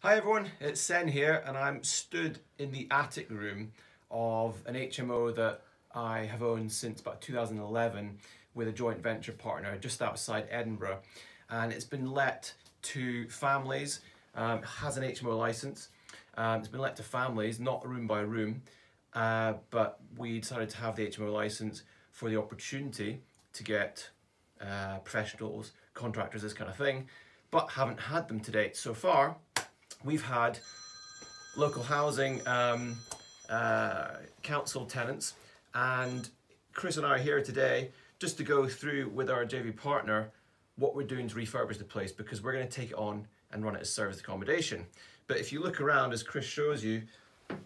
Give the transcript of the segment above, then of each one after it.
Hi everyone, it's Sen here and I'm stood in the attic room of an HMO that I have owned since about 2011 with a joint venture partner just outside Edinburgh, and it's been let to families. It has an HMO license. It's been let to families, not room by room, but we decided to have the HMO license for the opportunity to get professionals, contractors, this kind of thing, but haven't had them to date. So far we've had local housing council tenants, and Chris and I are here today just to go through with our JV partner what we're doing to refurbish the place, because we're going to take it on and run it as serviced accommodation. But if you look around, as Chris shows you,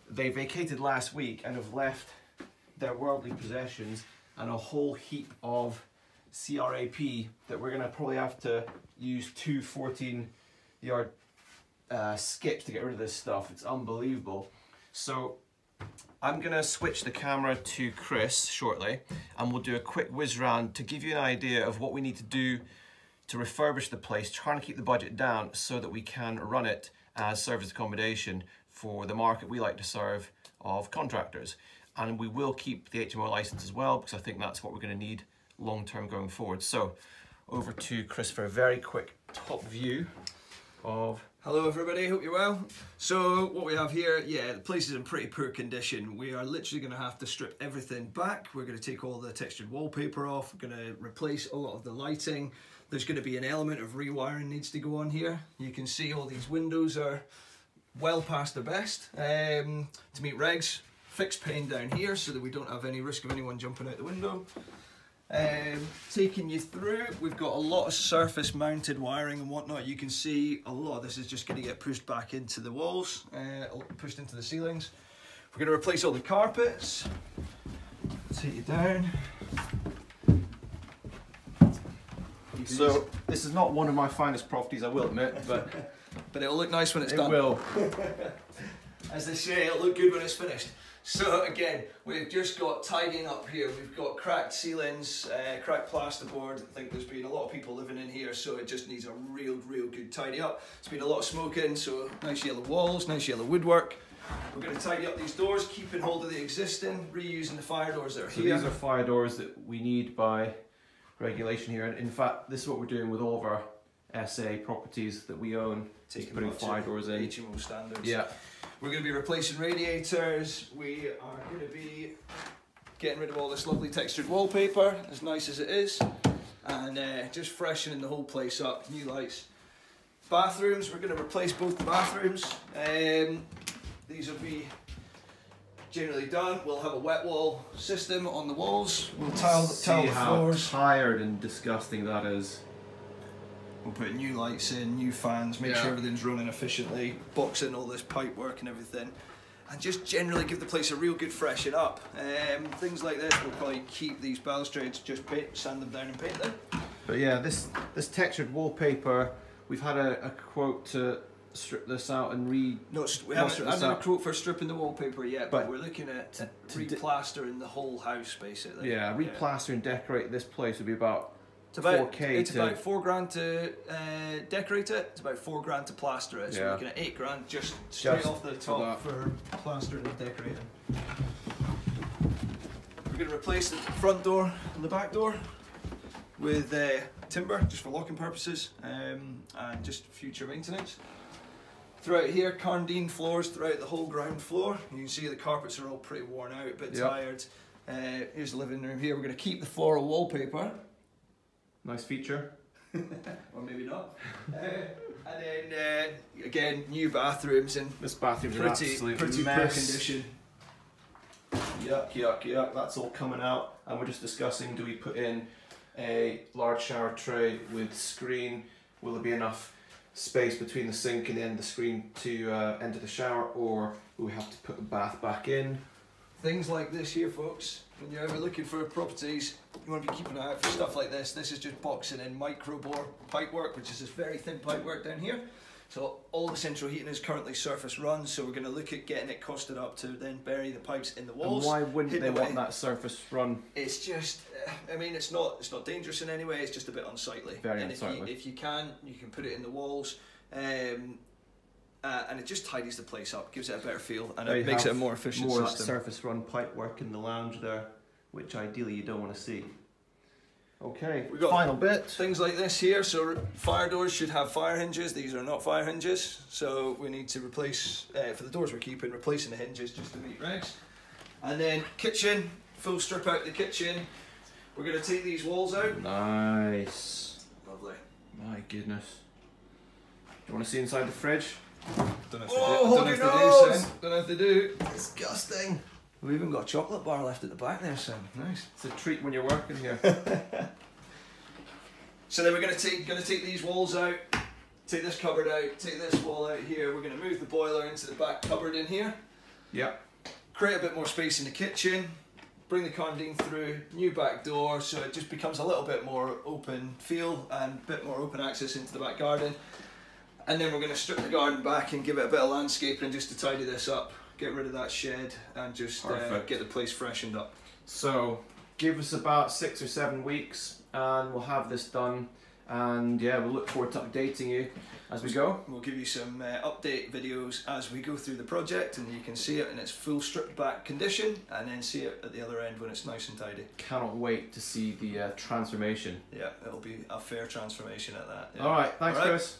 they vacated last week and have left their worldly possessions and a whole heap of CRAP that we're going to probably have to use two 14-yard skips to get rid of this stuff. It's unbelievable. So I'm going to switch the camera to Chris shortly and we'll do a quick whiz round to give you an idea of what we need to do to refurbish the place, trying to keep the budget down so that we can run it as serviced accommodation for the market we like to serve of contractors. And we will keep the HMO license as well, because I think that's what we're going to need long term going forward. So over to Chris for a very quick top view of... Hello everybody, hope you're well. So what we have here, yeah, the place is in pretty poor condition. We are literally going to have to strip everything back. We're going to take all the textured wallpaper off. We're going to replace a lot of the lighting. There's going to be an element of rewiring needs to go on here. You can see all these windows are well past their best. To meet regs, fixed pane down here so that we don't have any risk of anyone jumping out the window. Taking you through, we've got a lot of surface mounted wiring and whatnot. You can see a lot of this is just going to get pushed back into the walls, pushed into the ceilings. We're going to replace all the carpets. Take you down. So this is not one of my finest properties, I will admit, but it'll look nice when it's done. It will. As they say, it'll look good when it's finished. So again, we've just got tidying up here. We've got cracked ceilings, cracked plasterboard. I think there's been a lot of people living in here, so it just needs a real good tidy up. There's been a lot of smoking, so nice yellow walls, nice yellow woodwork. We're going to tidy up these doors, keeping hold of the existing, reusing the fire doors that are here. These are fire doors that we need by regulation here, and in fact this is what we're doing with all of our SA properties that we own, putting fire doors in. HMO standards. Yeah. We're going to be replacing radiators. We are going to be getting rid of all this lovely textured wallpaper, as nice as it is, and just freshening the whole place up. New lights. Bathrooms, we're going to replace both the bathrooms. These will be generally done. We'll have a wet wall system on the walls. We'll tile the floors. How tired and disgusting that is. We'll put new lights in, new fans, make sure everything's running efficiently, box in all this pipe work and everything, and just generally give the place a real good freshen up. Things like this, we'll probably keep these balustrades, just sand them down and paint them. But yeah, this textured wallpaper, we've had a quote to strip this out and we haven't had a quote for stripping the wallpaper yet, but we're looking at replastering the whole house basically. Yeah, replaster and decorate this place would be about it's about £4,000 to decorate it. It's about £4,000 to plaster it. So we're looking at £8,000 just straight off the top for plastering and decorating. We're going to replace the front door and the back door with timber, just for locking purposes, and just future maintenance. Throughout here, Carndine floors throughout the whole ground floor. You can see the carpets are all pretty worn out, a bit tired. Here's the living room here. We're going to keep the floral wallpaper. Nice feature. Or maybe not. And then again, new bathrooms, and this bathroom's pretty poor condition. Yuck. That's all coming out, and we're just discussing, do we put in a large shower tray with screen? Will there be enough space between the sink and the end of the screen to enter the shower, or will we have to put the bath back in? Things like this here, folks. When you're ever looking for properties, you want to be keeping an eye out for stuff like this. This is just boxing in micro bore pipework, which is this very thin pipework down here. So all the central heating is currently surface run, so we're going to look at getting it costed up to then bury the pipes in the walls. And why wouldn't they want that surface run? It's just, I mean, it's not dangerous in any way. It's just a bit unsightly. Very unsightly. If you can put it in the walls. and it just tidies the place up, gives it a better feel, and There it you makes it have a more efficient more system. surface run pipe work in the lounge there, which ideally you don't want to see. Okay, We've got final bit. Things like this here, so fire doors should have fire hinges. These are not fire hinges, so we need to replace, for the doors we're keeping, replacing the hinges just to meet regs. And then kitchen, full strip out the kitchen. We're going to take these walls out. Nice. Lovely. My goodness. Do you want to see inside the fridge? Don't know if Oh, they do, hold your nose! Sam. Don't know if they do. Disgusting. We've even got a chocolate bar left at the back there, Sam. Nice. It's a treat when you're working here. So then we're going to take these walls out, take this cupboard out, take this wall out here. We're going to move the boiler into the back cupboard in here. Yep. Create a bit more space in the kitchen. Bring the condine through, new back door, so it just becomes a little bit more open feel and a bit more open access into the back garden. And then we're going to strip the garden back and give it a bit of landscaping just to tidy this up. Get rid of that shed and just get the place freshened up. So give us about 6 or 7 weeks and we'll have this done, and yeah, we'll look forward to updating you as we go. We'll give you some update videos as we go through the project, and you can see it in its full stripped back condition and then see it at the other end when it's nice and tidy. Cannot wait to see the transformation. Yeah, it'll be a fair transformation at that. Yeah. Alright, thanks All right. Chris.